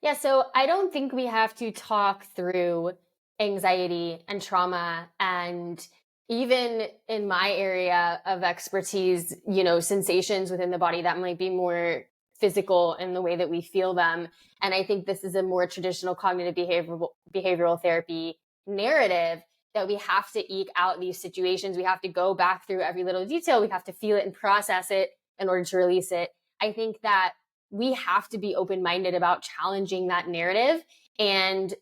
Yeah, so I don't think we have to talk through anxiety and trauma and even in my area of expertise, sensations within the body that might be more physical in the way that we feel them. And I think this is a more traditional cognitive behavioral therapy narrative that we have to eke out these situations. We have to go back through every little detail. We have to feel it and process it in order to release it. I think that we have to be open-minded about challenging that narrative and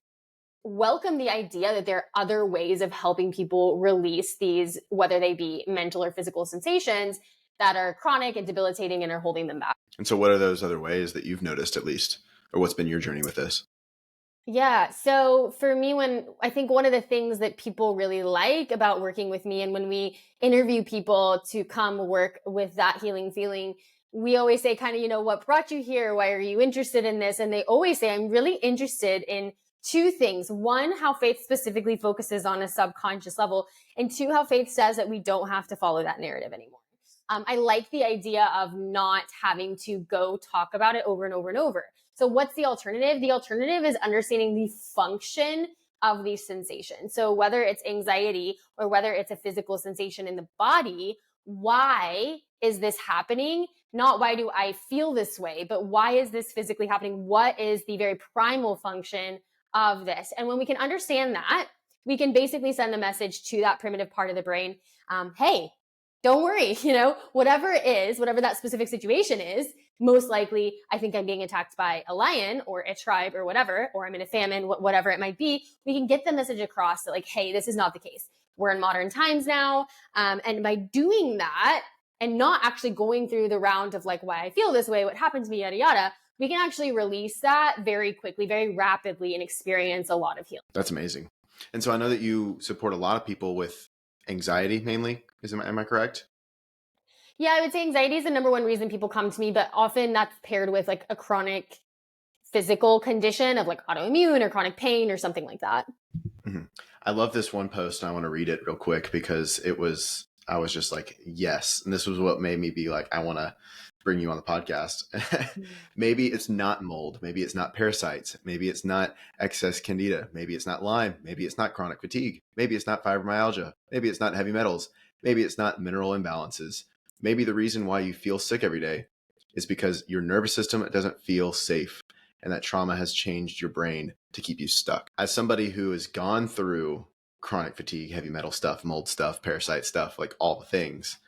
welcome the idea that there are other ways of helping people release these, whether they be mental or physical sensations that are chronic and debilitating and are holding them back. And so what are those other ways that you've noticed, at least, or what's been your journey with this? Yeah. So for me, when I think one of the things that people really like about working with me, and when we interview people to come work with that healing feeling, we always say kind of, what brought you here? Why are you interested in this? And they always say, I'm really interested in two things. One, how faith specifically focuses on a subconscious level. And two, how faith says that we don't have to follow that narrative anymore. I like the idea of not having to go talk about it over and over and over. So what's the alternative? The alternative is understanding the function of these sensations. So whether it's anxiety or whether it's a physical sensation in the body, why is this happening? Not why do I feel this way, but why is this physically happening? What is the very primal function of this? And when we can understand that, we can basically send the message to that primitive part of the brain, hey, don't worry, whatever it is, whatever that specific situation is, most likely, I think I'm being attacked by a lion or a tribe or whatever, or I'm in a famine, whatever it might be. We can get the message across that hey, this is not the case. We're in modern times now. And by doing that and not actually going through the round of why I feel this way, what happened to me, yada, yada, we can actually release that very quickly, very rapidly, and experience a lot of healing. That's amazing. And so I know that you support a lot of people with anxiety mainly. Am I correct? Yeah, I would say anxiety is the number one reason people come to me, but often that's paired with a chronic physical condition of autoimmune or chronic pain or something like that. Mm-hmm. I love this one post, and I want to read it real quick because I was just like, yes. And this was what made me be like, I want to bring you on the podcast. Maybe it's not mold. Maybe it's not parasites. Maybe it's not excess candida. Maybe it's not Lyme. Maybe it's not chronic fatigue. Maybe it's not fibromyalgia. Maybe it's not heavy metals. Maybe it's not mineral imbalances. Maybe the reason why you feel sick every day is because your nervous system doesn't feel safe, and that trauma has changed your brain to keep you stuck. As somebody who has gone through chronic fatigue, heavy metal stuff, mold stuff, parasite stuff, all the things,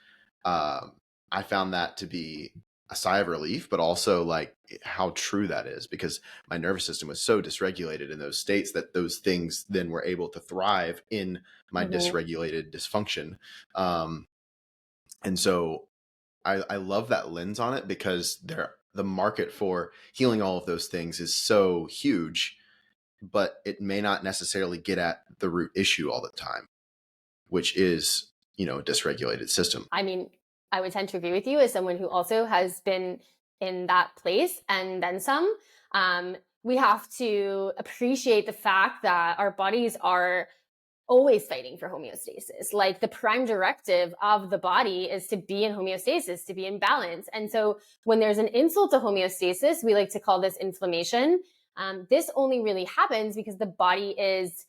I found that to be a sigh of relief, but also how true that is, because my nervous system was so dysregulated in those states that those things then were able to thrive in my dysregulated dysfunction. And so I love that lens on it, because the market for healing all of those things is so huge, but it may not necessarily get at the root issue all the time, which is, a dysregulated system. I mean, I would tend to agree with you as someone who also has been in that place and then some. We have to appreciate the fact that our bodies are always fighting for homeostasis. The prime directive of the body is to be in homeostasis, to be in balance. And so when there's an insult to homeostasis, we like to call this inflammation. This only really happens because the body is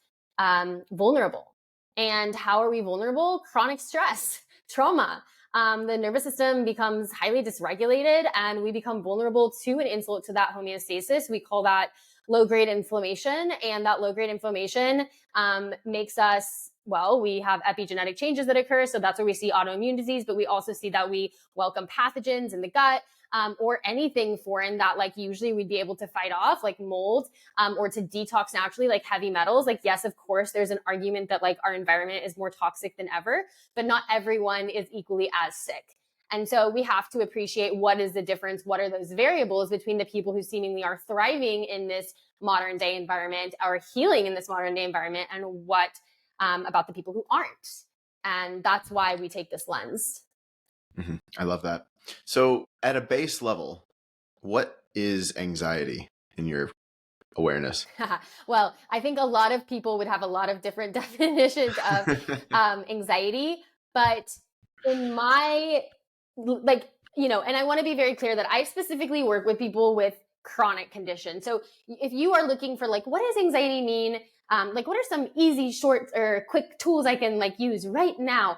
vulnerable. And how are we vulnerable? Chronic stress, trauma. The nervous system becomes highly dysregulated and we become vulnerable to an insult to that homeostasis. We call that low-grade inflammation. And that low-grade inflammation makes us, we have epigenetic changes that occur. So that's where we see autoimmune disease, but we also see that we welcome pathogens in the gut or anything foreign that usually we'd be able to fight off, like mold or to detox naturally, like heavy metals. Yes, of course, there's an argument that our environment is more toxic than ever, but not everyone is equally as sick. And so we have to appreciate what is the difference, what are those variables between the people who seemingly are thriving in this modern day environment, are healing in this modern day environment, and what about the people who aren't. And that's why we take this lens. Mm-hmm. I love that. So at a base level, what is anxiety in your awareness? Well, I think a lot of people would have a lot of different definitions of anxiety, but in my, and I want to be very clear that I specifically work with people with chronic condition. So if you are looking for like, what does anxiety mean? Like, what are some easy, short or quick tools I can like use right now?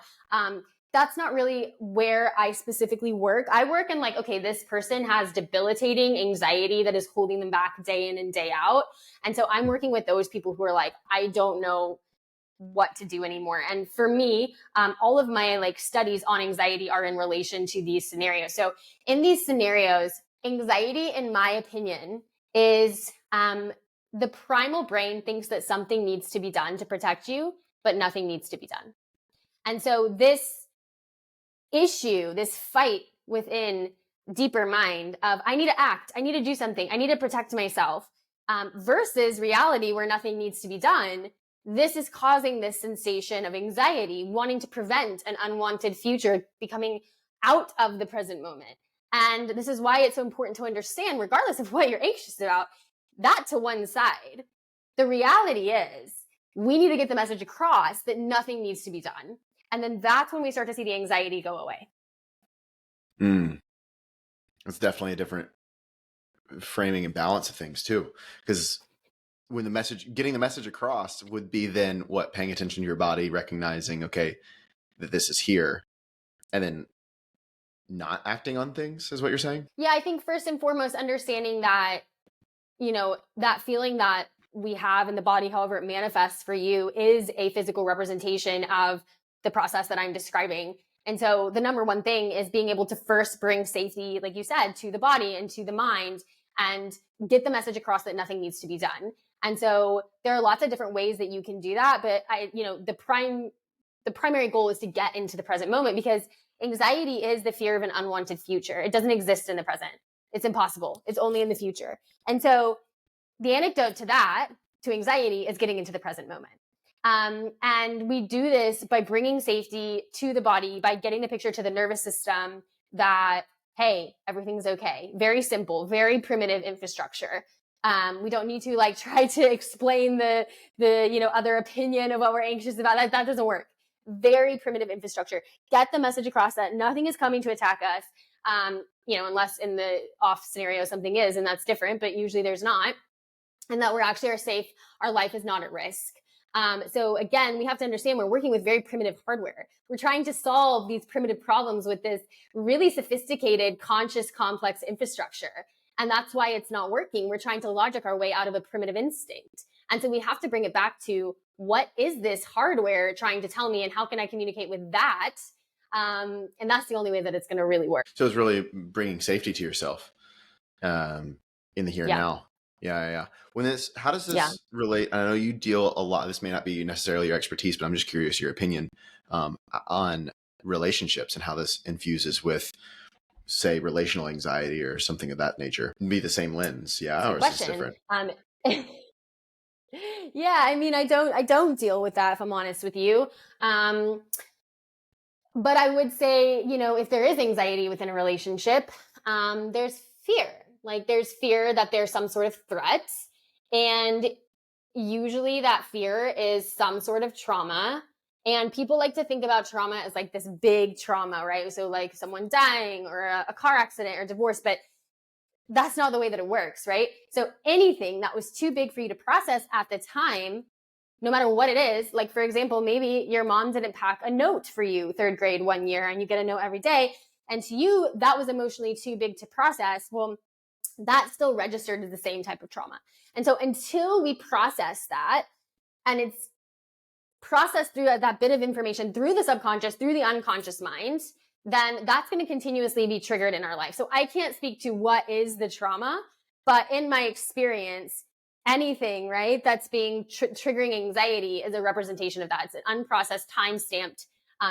That's not really where I specifically work. I work in like, okay, this person has debilitating anxiety that is holding them back day in and day out. And so I'm working with those people who are like, I don't know what to do anymore. And for me, all of my like studies on anxiety are in relation to these scenarios. So in these scenarios, anxiety, in my opinion, is the primal brain thinks that something needs to be done to protect you, but nothing needs to be done. And so this issue, this fight within deeper mind of I need to act, I need to do something, I need to protect myself, versus reality where nothing needs to be done. This is causing this sensation of anxiety, wanting to prevent an unwanted future becoming out of the present moment. And this is why it's so important to understand, regardless of what you're anxious about, that to one side. The reality is we need to get the message across that nothing needs to be done. And then that's when we start to see the anxiety go away. It's definitely a different framing and balance of things too. Because when getting the message across would be then what, paying attention to your body, recognizing, okay, that this is here, and then not acting on things is what you're saying? Yeah, I think first and foremost, understanding that, that feeling that we have in the body, however it manifests for you, is a physical representation of the process that I'm describing. And so the number one thing is being able to first bring safety, like you said, to the body and to the mind, and get the message across that nothing needs to be done. And so there are lots of different ways that you can do that. But the primary goal is to get into the present moment, because anxiety is the fear of an unwanted future. It doesn't exist in the present. It's impossible. It's only in the future. And so the antidote to that, to anxiety, is getting into the present moment. And we do this by bringing safety to the body, by getting the picture to the nervous system that, hey, everything's okay. Very simple, very primitive infrastructure. We don't need to like try to explain the other opinion of what we're anxious about. That doesn't work. Very primitive infrastructure. Get the message across that nothing is coming to attack us. Unless in the off scenario something is, and that's different, but usually there's not. And that we're actually are safe. Our life is not at risk. So again, we have to understand we're working with very primitive hardware. We're trying to solve these primitive problems with this really sophisticated, conscious, complex infrastructure. And that's why it's not working. We're trying to logic our way out of a primitive instinct. And so we have to bring it back to, what is this hardware trying to tell me, and how can I communicate with that? And that's the only way that it's going to really work. So it's really bringing safety to yourself in the here and now. Yeah. How does this relate? I know you deal a lot. This may not be necessarily your expertise, but I'm just curious your opinion on relationships and how this infuses with, say, relational anxiety or something of that nature. It'd be the same lens, or is this different? Yeah, I mean, I don't deal with that, if I'm honest with you. But I would say, if there is anxiety within a relationship, there's fear. Like, there's fear that there's some sort of threat. And usually that fear is some sort of trauma. And people like to think about trauma as like this big trauma, right? So like someone dying or a car accident or divorce, but that's not the way that it works, right? So anything that was too big for you to process at the time, no matter what it is, like for example, maybe your mom didn't pack a note for you third grade one year and you get a note every day. And to you, that was emotionally too big to process. Well, that still registered as the same type of trauma. And so until we process that, and it's processed through that bit of information, through the subconscious, through the unconscious mind, then that's going to continuously be triggered in our life. So I can't speak to what is the trauma, but in my experience, anything, right, that's being triggering anxiety is a representation of that. It's an unprocessed, time-stamped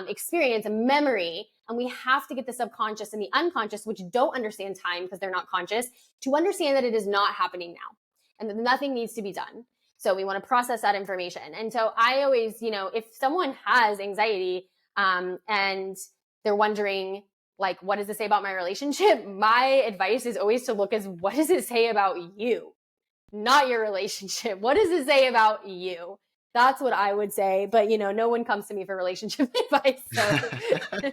experience, a memory. And we have to get the subconscious and the unconscious, which don't understand time because they're not conscious, to understand that it is not happening now and that nothing needs to be done. So we want to process that information. And so I always, if someone has anxiety and they're wondering, like, what does it say about my relationship? My advice is always to look as, what does it say about you? Not your relationship. What does it say about you? That's what I would say. But, no one comes to me for relationship advice. So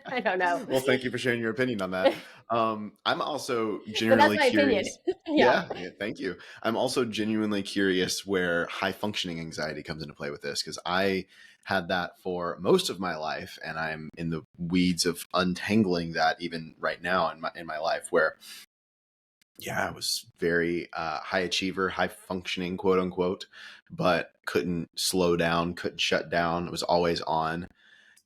I don't know. Well, thank you for sharing your opinion on that. I'm also But that's genuinely my opinion. curious. Yeah. Yeah, thank you. I'm also genuinely curious where high functioning anxiety comes into play with this, because I had that for most of my life, and I'm in the weeds of untangling that even right now in my life, where yeah, I was very high achiever, high functioning, quote unquote, but couldn't slow down, couldn't shut down. It was always on,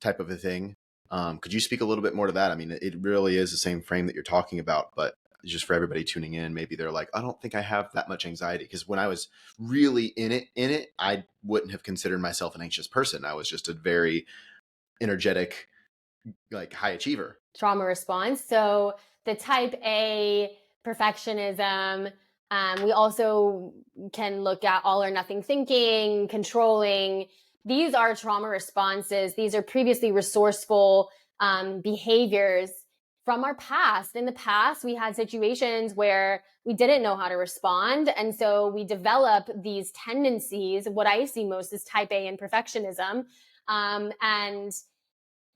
type of a thing. Could you speak a little bit more to that? I mean, it really is the same frame that you're talking about, but just for everybody tuning in, maybe they're like, I don't think I have that much anxiety. Because when I was really in it, I wouldn't have considered myself an anxious person. I was just a very energetic, like high achiever. Trauma response. So the type A perfectionism, we also can look at all or nothing thinking, controlling. These are trauma responses. These are previously resourceful behaviors from our past. In the past, we had situations where we didn't know how to respond. And so we develop these tendencies. What I see most is type A and perfectionism. And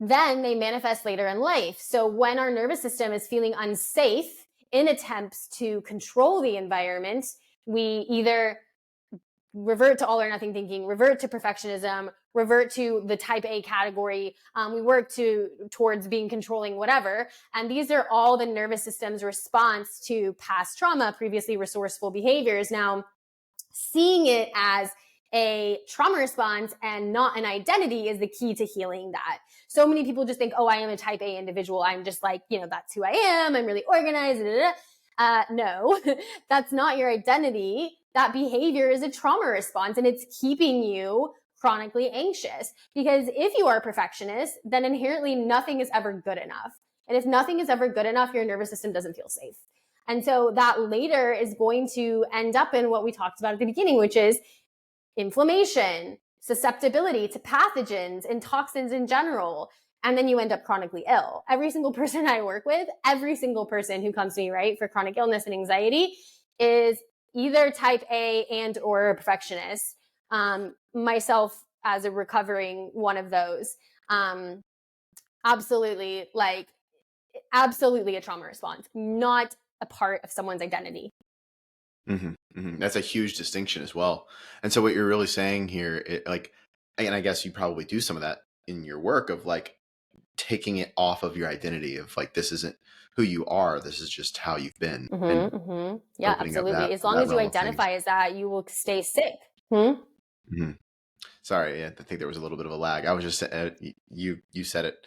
then they manifest later in life. So when our nervous system is feeling unsafe in attempts to control the environment, we either revert to all or nothing thinking, revert to perfectionism, revert to the type A category. We work towards being controlling, whatever. And these are all the nervous system's response to past trauma, previously resourceful behaviors. Now, seeing it as a trauma response and not an identity is the key to healing that. So many people just think, oh, I am a type A individual. I'm just like, that's who I am. I'm really organized. No, that's not your identity. That behavior is a trauma response, and it's keeping you chronically anxious. Because if you are a perfectionist, then inherently nothing is ever good enough. And if nothing is ever good enough, your nervous system doesn't feel safe. And so that later is going to end up in what we talked about at the beginning, which is inflammation, susceptibility to pathogens and toxins in general. And then you end up chronically ill. Every single person I work with, every single person who comes to me, right, for chronic illness and anxiety is either type A and or a perfectionist. Myself as a recovering one of those. Absolutely a trauma response, not a part of someone's identity. That's a huge distinction as well. And so what you're really saying here, and I guess you probably do some of that in your work of like taking it off of your identity of like, this isn't who you are. This is just how you've been. Yeah, opening up absolutely. As long that as you realm of things. identify as that, you will stay sick. Sorry, I think there was a little bit of a lag. I was just you said it.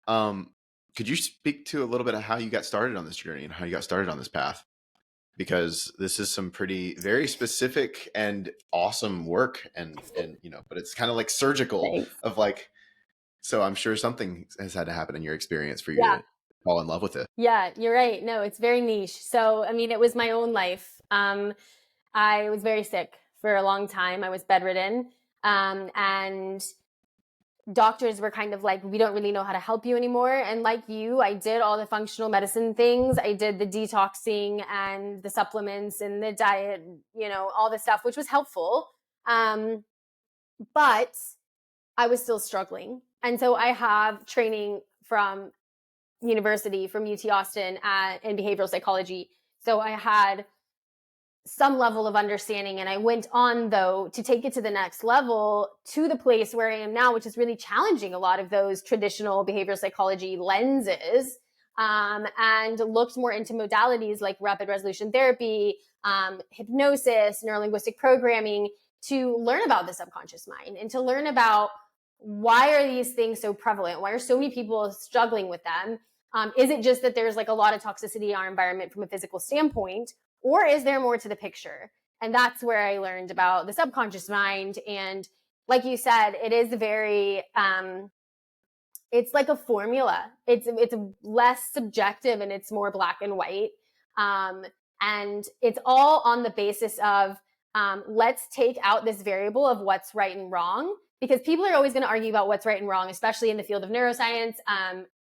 Could you speak to a little bit of how you got started on this journey and how you got started on this path? Because this is some very specific and awesome work, and but it's kind of like surgical. Thanks. Of like, so I'm sure something has had to happen in your experience for you to fall in love with it. Yeah, you're right. No, it's very niche. So, I mean, it was my own life. I was very sick for a long time. I was bedridden. And doctors were kind of like, we don't really know how to help you anymore. And like you, I did all the functional medicine things. I did the detoxing and the supplements and the diet, all the stuff, which was helpful. But I was still struggling. And so I have training from university, from UT Austin in behavioral psychology. So I had some level of understanding, and I went on though to take it to the next level, to the place where I am now, which is really challenging a lot of those traditional behavioral psychology lenses, and looked more into modalities like rapid resolution therapy, hypnosis, neurolinguistic programming, to learn about the subconscious mind and to learn about why are these things so prevalent? Why are so many people struggling with them? Is it just that there's like a lot of toxicity in our environment from a physical standpoint? Or is there more to the picture? And that's where I learned about the subconscious mind. And like you said, it is very, it's like a formula. It's less subjective and it's more black and white. And it's all on the basis of, let's take out this variable of what's right and wrong because people are always going to argue about what's right and wrong, especially in the field of neuroscience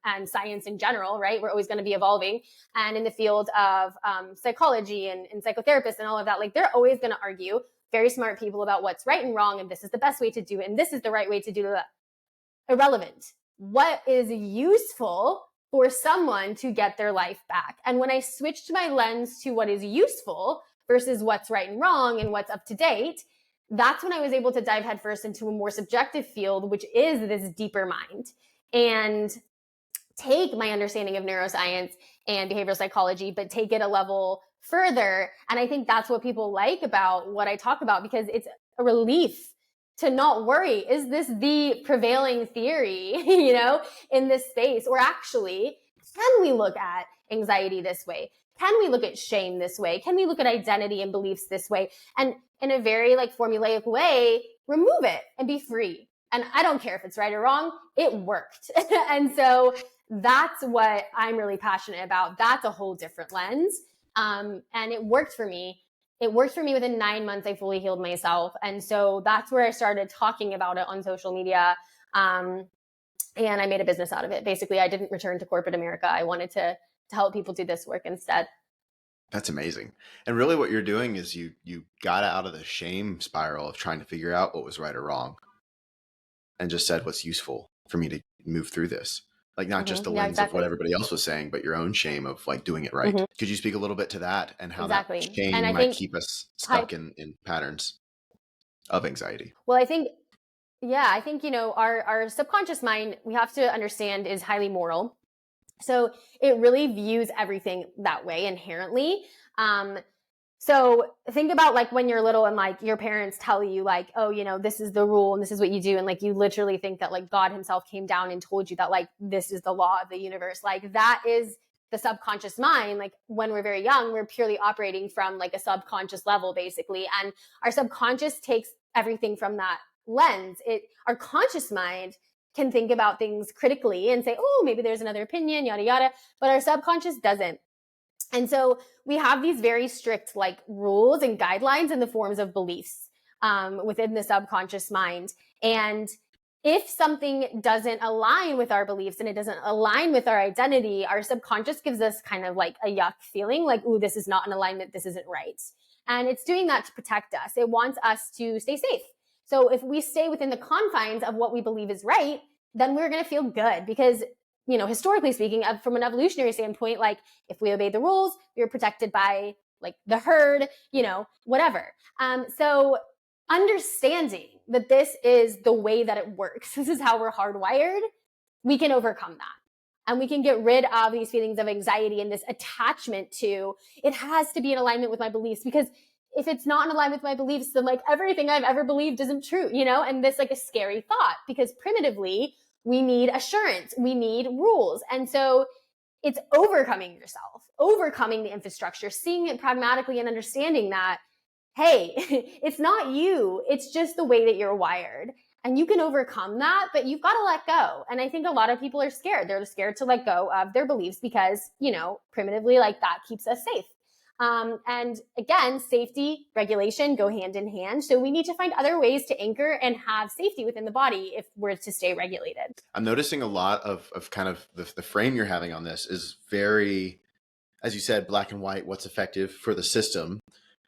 and science in general, right? We're always going to be evolving. And in the field of psychology and psychotherapists and all of that, like they're always going to argue, very smart people, about what's right and wrong, and this is the best way to do it, and this is the right way to do it. Irrelevant. What is useful for someone to get their life back? And when I switched my lens to what is useful versus what's right and wrong and what's up to date, that's when I was able to dive headfirst into a more subjective field, which is this deeper mind, and take my understanding of neuroscience and behavioral psychology, but take it a level further. And I think that's what people like about what I talk about, because it's a relief to not worry. Is this the prevailing theory, in this space? Or actually, can we look at anxiety this way? Can we look at shame this way? Can we look at identity and beliefs this way? And in a very formulaic way, remove it and be free. And I don't care if it's right or wrong, it worked. And so that's what I'm really passionate about. That's a whole different lens. And it worked for me. It worked for me. Within 9 months, I fully healed myself. And so that's where I started talking about it on social media. And I made a business out of it. Basically, I didn't return to corporate America. I wanted to help people do this work instead. That's amazing. And really what you're doing is you got out of the shame spiral of trying to figure out what was right or wrong, and just said what's useful for me to move through this. Like not just the lens of what everybody else was saying, but your own shame of doing it right. Could you speak a little bit to that and how that shame might keep us stuck in patterns of anxiety? Well, I think, our subconscious mind, we have to understand, is highly moral. So it really views everything that way inherently. So think about when you're little and your parents tell you oh, this is the rule and this is what you do. And you literally think that God himself came down and told you that this is the law of the universe. That is the subconscious mind. When we're very young, we're purely operating from a subconscious level basically. And our subconscious takes everything from that lens. Our conscious mind can think about things critically and say, oh, maybe there's another opinion, yada, yada. But our subconscious doesn't. And so we have these very strict rules and guidelines in the forms of beliefs within the subconscious mind. And if something doesn't align with our beliefs and it doesn't align with our identity, our subconscious gives us kind of a yuck feeling, ooh, this is not in alignment, this isn't right. And it's doing that to protect us. It wants us to stay safe. So if we stay within the confines of what we believe is right, then we're going to feel good because, historically speaking, from an evolutionary standpoint, if we obeyed the rules, we were protected by the herd, whatever. So understanding that this is the way that it works, this is how we're hardwired, we can overcome that. And we can get rid of these feelings of anxiety and this attachment to, it has to be in alignment with my beliefs, because if it's not in alignment with my beliefs, then everything I've ever believed isn't true, and this a scary thought, because primitively we need assurance, we need rules. And so it's overcoming yourself, overcoming the infrastructure, seeing it pragmatically and understanding that, hey, it's not you, it's just the way that you're wired. And you can overcome that, but you've got to let go. And I think a lot of people are scared. They're scared to let go of their beliefs because, primitively, that keeps us safe. And again, safety, regulation go hand in hand. So we need to find other ways to anchor and have safety within the body if we're to stay regulated. I'm noticing a lot of kind of the frame you're having on this is very, as you said, black and white, what's effective for the system.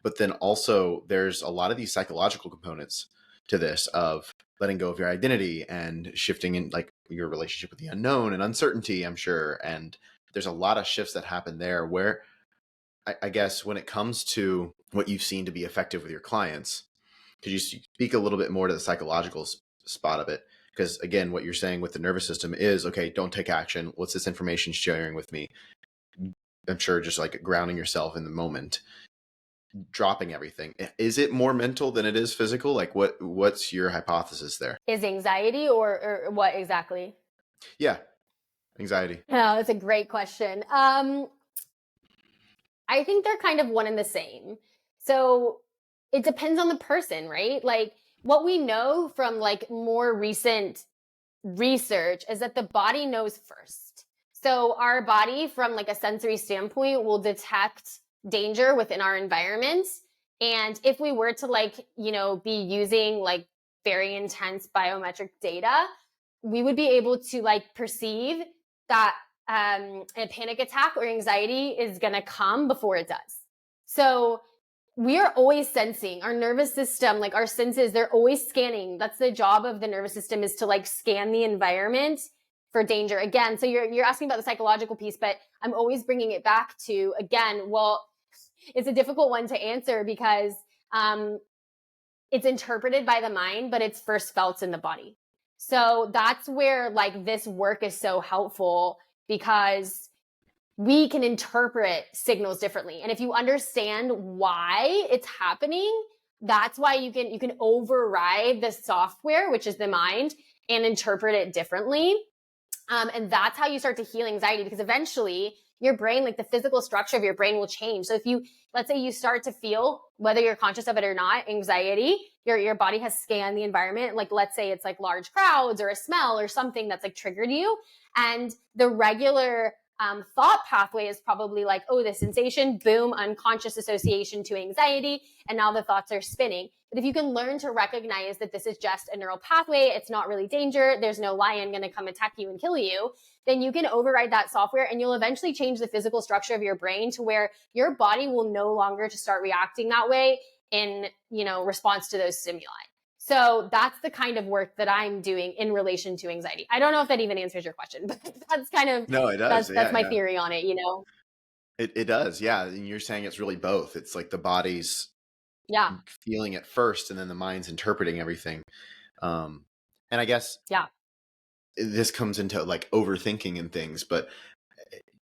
But then also there's a lot of these psychological components to this of letting go of your identity and shifting in your relationship with the unknown and uncertainty, I'm sure. And there's a lot of shifts that happen there where I guess when it comes to what you've seen to be effective with your clients, could you speak a little bit more to the psychological spot of it? Because again, what you're saying with the nervous system is, okay, don't take action. What's this information sharing with me? I'm sure just grounding yourself in the moment, dropping everything. Is it more mental than it is physical? What's your hypothesis there? Is anxiety or what exactly? Yeah, anxiety. Oh, that's a great question. I think they're kind of one and the same. So it depends on the person, right? What we know from more recent research is that the body knows first. So our body, from a sensory standpoint, will detect danger within our environment. And if we were to be using very intense biometric data, we would be able to like perceive that a panic attack or anxiety is going to come before it does. So we are always sensing. Our nervous system, like our senses, they're always scanning. That's the job of the nervous system, is to like scan the environment for danger. Again, so you're asking about the psychological piece, but I'm always bringing it back to, again, well, it's a difficult one to answer because it's interpreted by the mind, but it's first felt in the body. So that's where like this work is so helpful, because we can interpret signals differently. And if you understand why it's happening, that's why you can override the software, which is the mind, and interpret it differently. And that's how you start to heal anxiety, because eventually your brain, like the physical structure of your brain, will change. So if you, let's say you start to feel, whether you're conscious of it or not, anxiety, your body has scanned the environment. Like, let's say it's like large crowds or a smell or something that's like triggered you. And the regular thought pathway is probably like, oh, the sensation, boom, unconscious association to anxiety. And now the thoughts are spinning. But if you can learn to recognize that this is just a neural pathway, it's not really danger, there's no lion going to come attack you and kill you, then you can override that software, and you'll eventually change the physical structure of your brain to where your body will no longer just start reacting that way in, response to those stimuli. So that's the kind of work that I'm doing in relation to anxiety. I don't know if that even answers your question, but that's kind of, No, it does. that's my theory on it, It does. Yeah. And you're saying it's really both. It's like the body's Yeah. feeling it first, and then the mind's interpreting everything. And I guess Yeah. this comes into like overthinking and things, but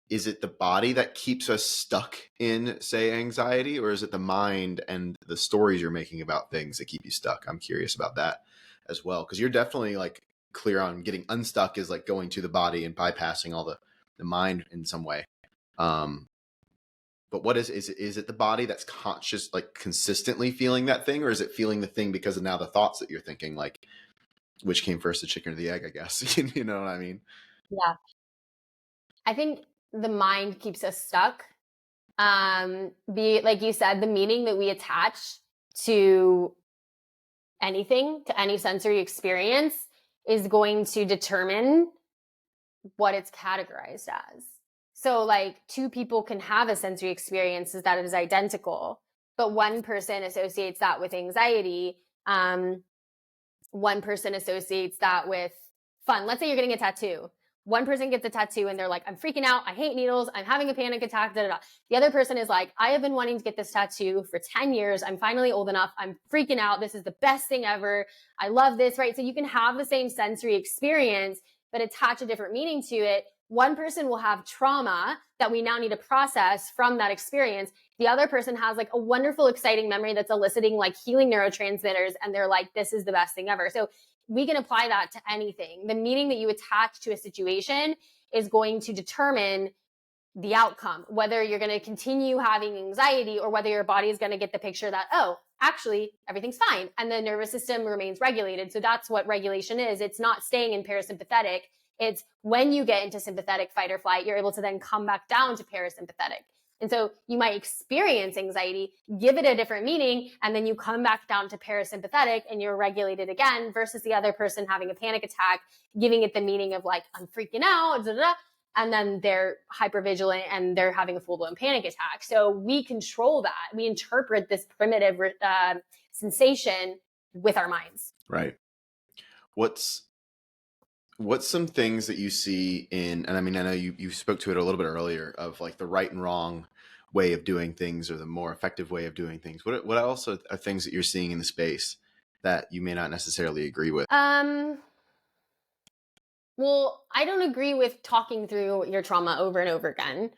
is it the body that keeps us stuck in, say, anxiety, or is it the mind and the stories you're making about things that keep you stuck? I'm curious about that as well, because you're definitely like clear on getting unstuck is like going to the body and bypassing all the mind in some way. But what is it the body that's conscious, like consistently feeling that thing, or is it feeling the thing because of now the thoughts that you're thinking, like which came first, the chicken or the egg, I guess? You know what I mean? Yeah. I think the mind keeps us stuck. Like you said, the meaning that we attach to anything, to any sensory experience, is going to determine what it's categorized as. So like two people can have a sensory experience that is identical, but one person associates that with anxiety. One person associates that with fun. Let's say you're getting a tattoo. One person gets a tattoo and they're like, I'm freaking out. I hate needles. I'm having a panic attack. Da, da, da. The other person is like, I have been wanting to get this tattoo for 10 years. I'm finally old enough. I'm freaking out. This is the best thing ever. I love this, right? So you can have the same sensory experience, but attach a different meaning to it. One person will have trauma that we now need to process from that experience. The other person has like a wonderful, exciting memory that's eliciting like healing neurotransmitters. And they're like, this is the best thing ever. So we can apply that to anything. The meaning that you attach to a situation is going to determine the outcome, whether you're going to continue having anxiety or whether your body is going to get the picture that, oh, actually everything's fine. And the nervous system remains regulated. So that's what regulation is. It's not staying in parasympathetic. It's when you get into sympathetic fight or flight, you're able to then come back down to parasympathetic. And so you might experience anxiety, give it a different meaning, and then you come back down to parasympathetic and you're regulated again, versus the other person having a panic attack, giving it the meaning of like, I'm freaking out, da, da, da, and then they're hypervigilant and they're having a full-blown panic attack. So we control that. We interpret this primitive sensation with our minds. Right. What's some things that you see in, and I mean, I know you spoke to it a little bit earlier, of like the right and wrong way of doing things, or the more effective way of doing things. What else are things that you're seeing in the space that you may not necessarily agree with? Well, I don't agree with talking through your trauma over and over again.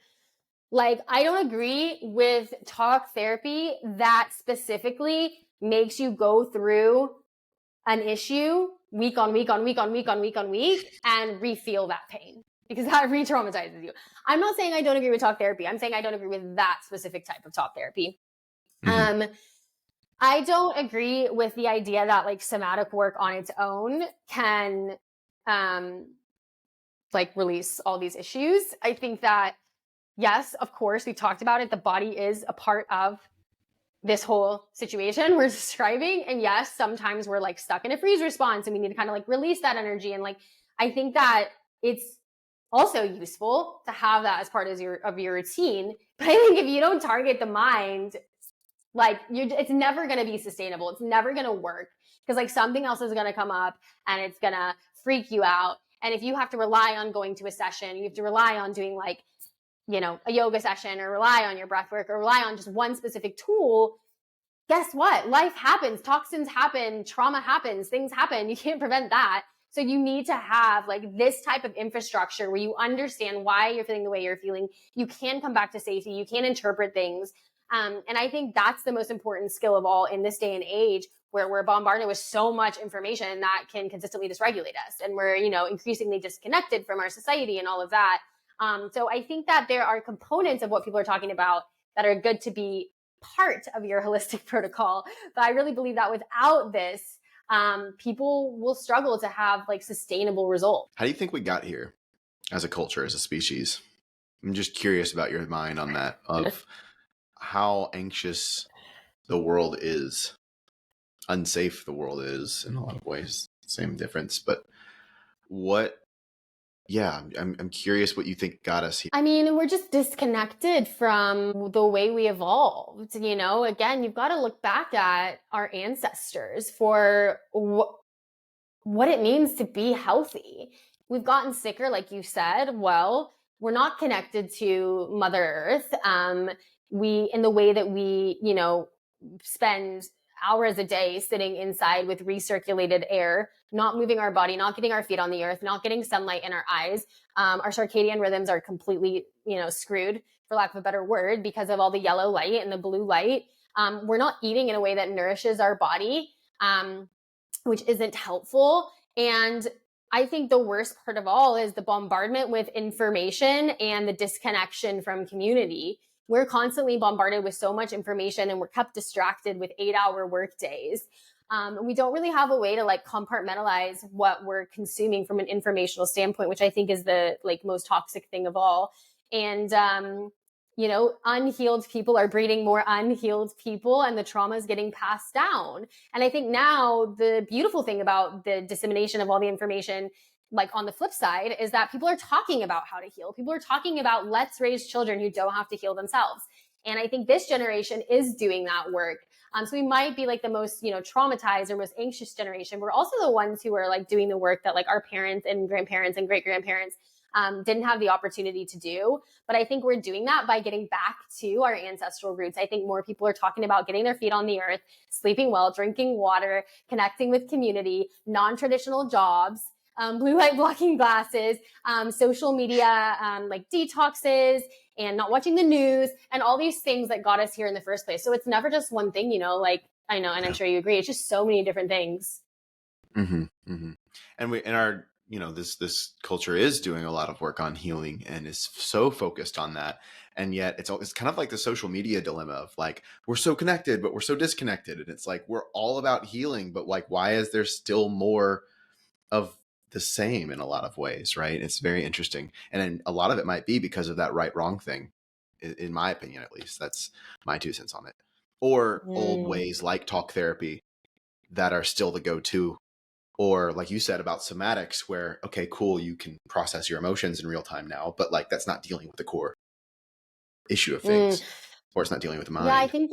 Like, I don't agree with talk therapy that specifically makes you go through an issue week on week on week on week on week on week and re-feel that pain, because that re-traumatizes you. I'm not saying I don't agree with talk therapy. I'm saying I don't agree with that specific type of talk therapy. Mm-hmm. I don't agree with the idea that like somatic work on its own can like release all these issues. I think that, yes, of course, we talked about it. The body is a part of this whole situation we're describing. And yes, sometimes we're like stuck in a freeze response and we need to kind of like release that energy. And like, I think that it's also useful to have that as part of your routine. But I think if you don't target the mind, like it's never going to be sustainable. It's never going to work because like something else is going to come up and it's going to freak you out. And if you have to rely on going to a session, you have to rely on doing like, you know, a yoga session or rely on your breath work or rely on just one specific tool, guess what? Life happens, toxins happen, trauma happens, things happen. You can't prevent that. So you need to have like this type of infrastructure where you understand why you're feeling the way you're feeling. You can come back to safety. You can interpret things. And I think that's the most important skill of all in this day and age where we're bombarded with so much information that can consistently dysregulate us. And we're, you know, increasingly disconnected from our society and all of that. So I think that there are components of what people are talking about that are good to be part of your holistic protocol. But I really believe that without this, people will struggle to have like sustainable results. How do you think we got here as a culture, as a species? I'm just curious about your mind on that, of how anxious the world is, unsafe the world is in a lot of ways, same difference. But I'm curious what you think got us here. I mean, we're just disconnected from the way we evolved. You know, again, you've got to look back at our ancestors for what it means to be healthy. We've gotten sicker, like you said. Well, we're not connected to Mother Earth. In the way that we, you know, spend hours a day sitting inside with recirculated air, not moving our body, not getting our feet on the earth, not getting sunlight in our eyes. Our circadian rhythms are completely, you know, screwed, for lack of a better word, because of all the yellow light and the blue light. We're not eating in a way that nourishes our body, which isn't helpful. And I think the worst part of all is the bombardment with information and the disconnection from community. We're constantly bombarded with so much information and we're kept distracted with 8-hour work days. We don't really have a way to like compartmentalize what we're consuming from an informational standpoint, which I think is the like most toxic thing of all. And, you know, unhealed people are breeding more unhealed people and the trauma is getting passed down. And I think now the beautiful thing about the dissemination of all the information, like on the flip side, is that people are talking about how to heal. People are talking about let's raise children who don't have to heal themselves. And I think this generation is doing that work. So we might be like the most, you know, traumatized or most anxious generation. We're also the ones who are like doing the work that like our parents and grandparents and great grandparents didn't have the opportunity to do. But I think we're doing that by getting back to our ancestral roots. I think more people are talking about getting their feet on the earth, sleeping well, drinking water, connecting with community, non-traditional jobs, blue light blocking glasses, social media, like detoxes, and not watching the news, and all these things that got us here in the first place. So it's never just one thing, you know, like I know, and I'm sure you agree. It's just so many different things. Mm-hmm, mm-hmm. And our, you know, this culture is doing a lot of work on healing and is so focused on that. And yet it's kind of like the social media dilemma of like, we're so connected, but we're so disconnected. And it's like, we're all about healing, but like, why is there still more of the same in a lot of ways, right? It's very interesting. And a lot of it might be because of that right wrong thing, in my opinion, at least. That's my 2 cents on it. Or old ways like talk therapy that are still the go-to. Or like you said about somatics, where, okay, cool, you can process your emotions in real time now, but like that's not dealing with the core issue of things, or it's not dealing with the mind. Yeah, I think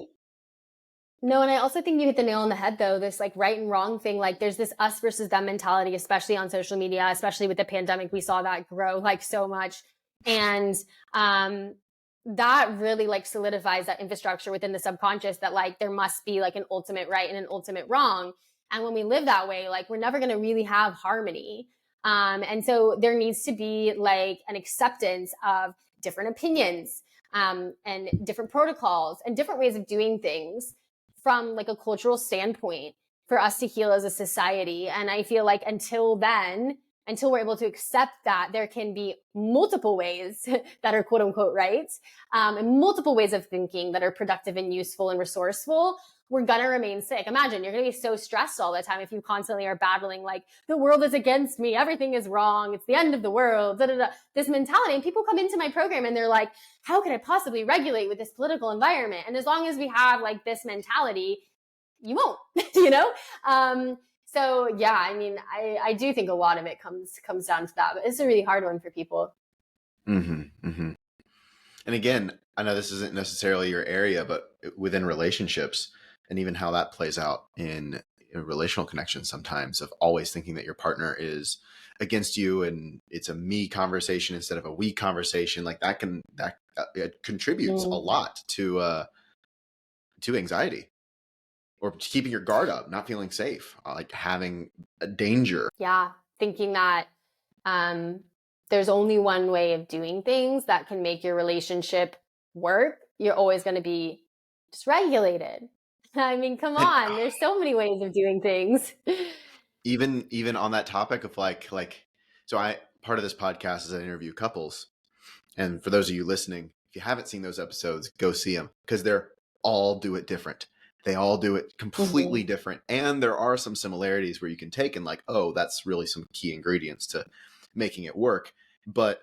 no, and I also think you hit the nail on the head though, this like right and wrong thing. Like there's this us versus them mentality, especially on social media, especially with the pandemic. We saw that grow like so much. And that really like solidifies that infrastructure within the subconscious that like there must be like an ultimate right and an ultimate wrong. And when we live that way, like we're never going to really have harmony. And so there needs to be like an acceptance of different opinions, and different protocols and different ways of doing things from like a cultural standpoint for us to heal as a society. And I feel like until then, until we're able to accept that there can be multiple ways that are quote unquote right, and multiple ways of thinking that are productive and useful and resourceful, we're going to remain sick. Imagine you're going to be so stressed all the time if you constantly are battling like, the world is against me, everything is wrong, it's the end of the world, da, da, da, this mentality. And people come into my program and they're like, how could I possibly regulate with this political environment? And as long as we have like this mentality, you won't, you know? So yeah, I mean, I do think a lot of it comes down to that, but it's a really hard one for people. Mm-hmm, mm-hmm. And again, I know this isn't necessarily your area, but within relationships and even how that plays out in relational connections sometimes, of always thinking that your partner is against you and it's a me conversation instead of a we conversation, like that it contributes a lot to anxiety or keeping your guard up, not feeling safe, like having a danger. Yeah, thinking that there's only one way of doing things that can make your relationship work. You're always going to be dysregulated. I mean, come on, there's so many ways of doing things. Even on that topic of like, so part of this podcast is I interview couples. And for those of you listening, if you haven't seen those episodes, go see them, because they're all do it different. They all do it completely different. And there are some similarities where you can take and like, oh, that's really some key ingredients to making it work. But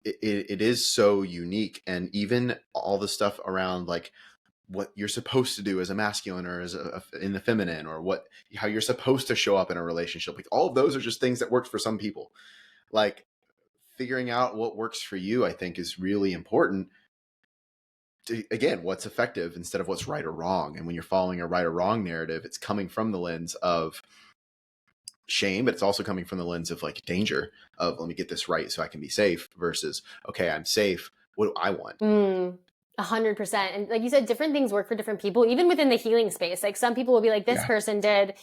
it is so unique. And even all the stuff around like what you're supposed to do as a masculine or as in the feminine, or how you're supposed to show up in a relationship, like all of those are just things that work for some people. Like figuring out what works for you, I think, is really important. Again, what's effective instead of what's right or wrong. And when you're following a right or wrong narrative, it's coming from the lens of shame, but it's also coming from the lens of like danger of, let me get this right so I can be safe, versus, okay, I'm safe, what do I want? 100%. And like you said, different things work for different people, even within the healing space. Like some people will be like, this person did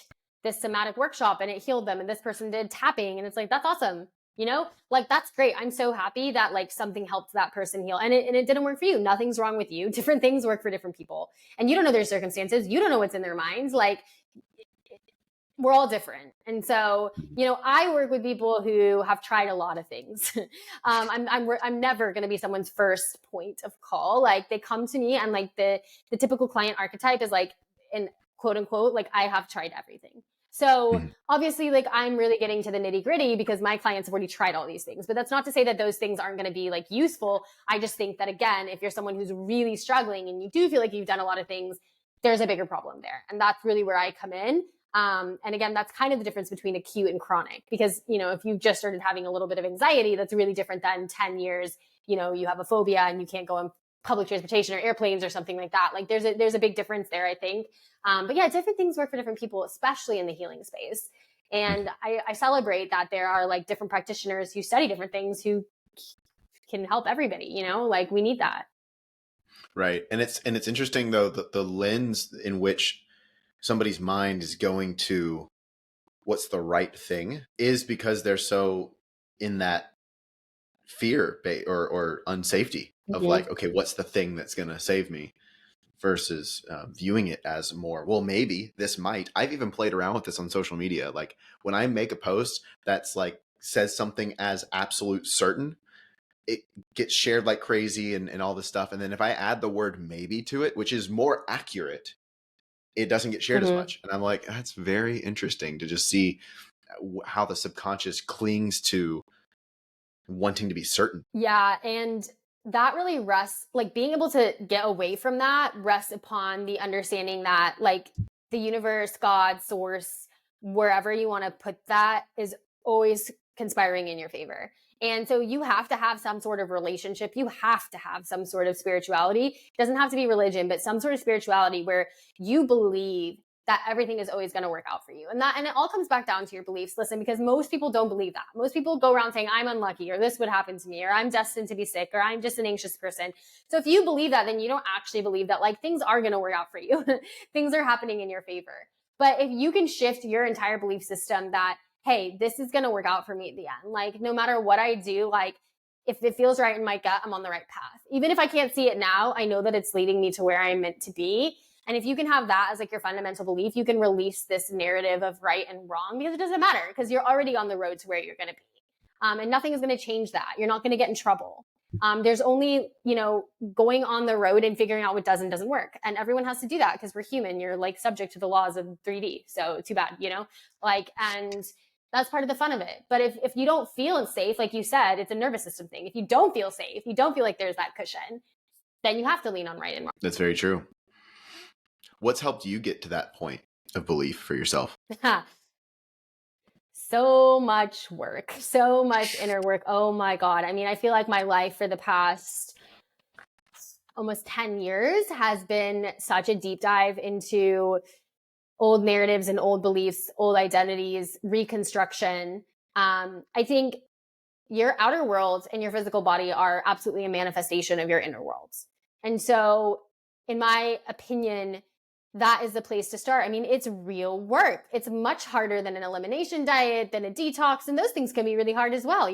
this somatic workshop and it healed them, and this person did tapping, and it's like, that's awesome. You know, like, that's great. I'm so happy that like something helped that person heal, and it didn't work for you. Nothing's wrong with you. Different things work for different people, and you don't know their circumstances. You don't know what's in their minds. Like, we're all different. And so, you know, I work with people who have tried a lot of things. I'm never going to be someone's first point of call. Like, they come to me and like the typical client archetype is like, in quote unquote, like, I have tried everything. So obviously, like, I'm really getting to the nitty gritty because my clients have already tried all these things, but that's not to say that those things aren't going to be like useful. I just think that, again, if you're someone who's really struggling and you do feel like you've done a lot of things, there's a bigger problem there. And that's really where I come in. And again, that's kind of the difference between acute and chronic, because, you know, if you just started having a little bit of anxiety, that's really different than 10 years, you know, you have a phobia and you can't go on public transportation or airplanes or something like that. Like, there's a big difference there, I think. But yeah, different things work for different people, especially in the healing space. And I celebrate that there are like different practitioners who study different things who can help everybody, you know, like, we need that. Right. And it's interesting though, the lens in which somebody's mind is going to what's the right thing is because they're so in that fear or unsafety of like, okay, what's the thing that's going to save me, versus viewing it as more, well, maybe this might. I've even played around with this on social media. Like, when I make a post that's like says something as absolute certain, it gets shared like crazy and all this stuff. And then if I add the word maybe to it, which is more accurate, it doesn't get shared as much. And I'm like, that's very interesting to just see how the subconscious clings to wanting to be certain. Yeah. And that really rests, like, being able to get away from that rests upon the understanding that, like, the universe, God, source, wherever you want to put that, is always conspiring in your favor. And so you have to have some sort of relationship. You have to have some sort of spirituality. It doesn't have to be religion, but some sort of spirituality where you believe that everything is always going to work out for you. And it all comes back down to your beliefs. Listen, because most people don't believe that. Most people go around saying, I'm unlucky, or this would happen to me, or I'm destined to be sick, or I'm just an anxious person. So if you believe that, then you don't actually believe that, like, things are going to work out for you. Things are happening in your favor. But if you can shift your entire belief system that, hey, this is going to work out for me at the end. Like, no matter what I do, like, if it feels right in my gut, I'm on the right path. Even if I can't see it now, I know that it's leading me to where I'm meant to be. And if you can have that as like your fundamental belief, you can release this narrative of right and wrong, because it doesn't matter, because you're already on the road to where you're going to be. And nothing is going to change that. You're not going to get in trouble. There's only, going on the road and figuring out what does and doesn't work. And everyone has to do that because we're human. You're like subject to the laws of 3D. So too bad, and that's part of the fun of it. But if you don't feel safe, like you said, it's a nervous system thing. If you don't feel safe, you don't feel like there's that cushion, then you have to lean on right and wrong. That's very true. What's helped you get to that point of belief for yourself? So much work, so much inner work. Oh my God. I mean, I feel like my life for the past almost 10 years has been such a deep dive into old narratives and old beliefs, old identities, reconstruction. I think your outer world and your physical body are absolutely a manifestation of your inner worlds. And so, in my opinion, that is the place to start. I mean, it's real work. It's much harder than an elimination diet, than a detox, and those things can be really hard as well,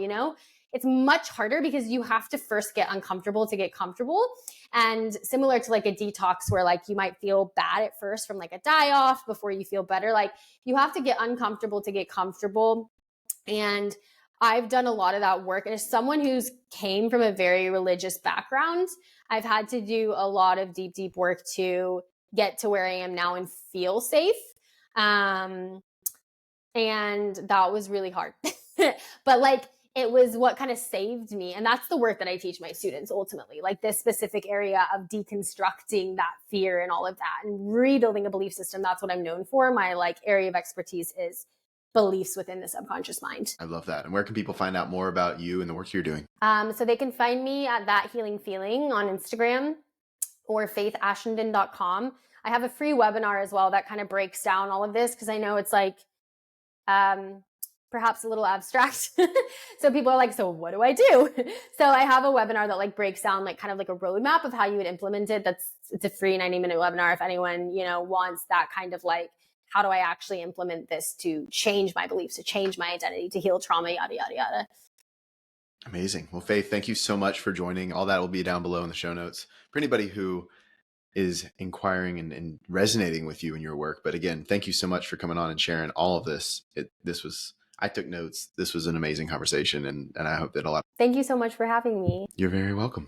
It's much harder because you have to first get uncomfortable to get comfortable. And similar to like a detox where like you might feel bad at first from like a die-off before you feel better, like you have to get uncomfortable to get comfortable. And I've done a lot of that work. And as someone who's came from a very religious background, I've had to do a lot of deep, deep work to get to where I am now and feel safe. And that was really hard. But like, it was what kind of saved me. And that's the work that I teach my students ultimately, like this specific area of deconstructing that fear and all of that and rebuilding a belief system. That's what I'm known for. My like area of expertise is beliefs within the subconscious mind. I love that. And where can people find out more about you and the work you're doing? So they can find me at That Healing Feeling on Instagram or faithashenden.com. I have a free webinar as well that kind of breaks down all of this, because I know it's like perhaps a little abstract. So people are like, so what do I do? So I have a webinar that like breaks down like kind of like a roadmap of how you would implement it. It's a free 90-minute webinar if anyone, wants that kind of like, how do I actually implement this to change my beliefs, to change my identity, to heal trauma, yada, yada, yada. Amazing. Well, Faith, thank you so much for joining. All that will be down below in the show notes for anybody who is inquiring and resonating with you and your work. But again, thank you so much for coming on and sharing all of this. I took notes. This was an amazing conversation, and I hope that a lot. Thank you so much for having me. You're very welcome.